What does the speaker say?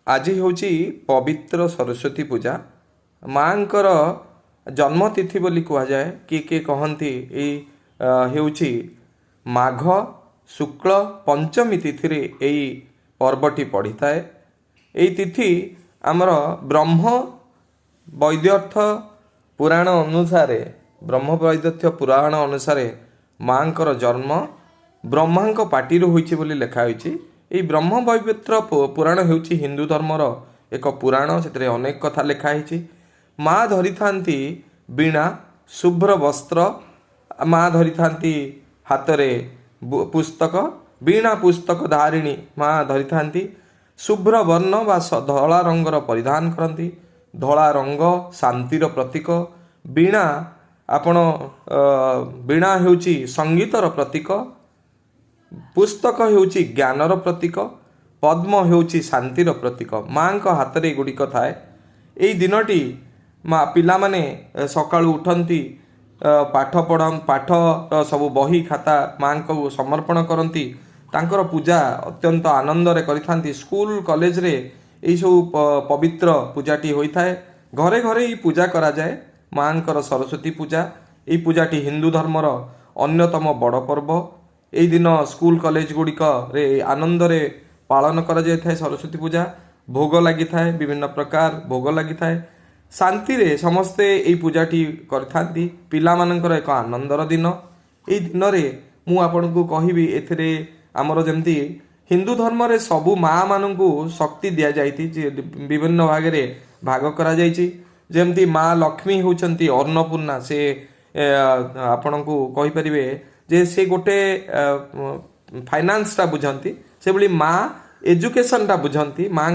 आज हूँ पवित्र सरस्वती पूजा माँकर जन्मतिथि बोली कहुए किए कहती यही माघ शुक्ल पंचमी तिथि यही पर्वटी पड़ी थाए। यही तिथि आमर ब्रह्म वैद्यर्थ पुराण अनुसार माँकर जन्म ब्रह्मा पाटी होइछि बोली लिखा होइछि। यही ब्रह्म वैवर्त पुराण होउछि हिंदू धर्मर एक पुराण से अनेक कथा लिखाई। माँ धरी थांती वीणा शुभ्र वस्त्र माँ धरी थांती हाथ में पुस्तक वीणा पुस्तक धारिणी माँ धरी थांती शुभ्र वर्ण व धला रंगर परिधान करती। धला रंग शांतिर प्रतीक वीणा आपण वीणा हेउछि संगीतर प्रतीक पुस्तक हेउछि ज्ञानर प्रतीक पद्म हेउछि शांतिर प्रतीक। माँ हाथ में गुड़िक थाए। यही दिनटी माँ पिला माने सकाळु उठंती पाठ पाठ सब बही खाता माँ को समर्पण करती। तांकर पूजा अत्यंत आनंद रे करिथांती। स्कूल कॉलेज रे यही सब पवित्र पूजाटी होता है। घरे घरे ही पूजा करा जाए माँकर सरस्वती पूजा। यही पूजाटी हिंदू धर्मर अन्यतम बड़ पर्व। यही दिन स्कूल कॉलेज गुड़िक रे आनंद रे पालन करा जाय थाए सरस्वती पूजा। भोग लगी थाए विभिन्न प्रकार भोग लगी थाए। शांति रे समस्ते यही पूजाटी करथांती। पिला मानकर एक आनंदर दिन। यही दिन रे मु आपन को कहिबी एथिरे हमर जेमती हिंदू धर्म रे सबु माँ माननकु शक्ति दिया जाइति विभिन्न भाग रे भाग करा जाइछि। जेमती माँ लक्ष्मी होचंती अन्नपूर्णा से आपन को कहि परिबे जे से गोटे फाइनान्स टा बुझंती से भली माँ एजुकेशन टा बुझंती। माँ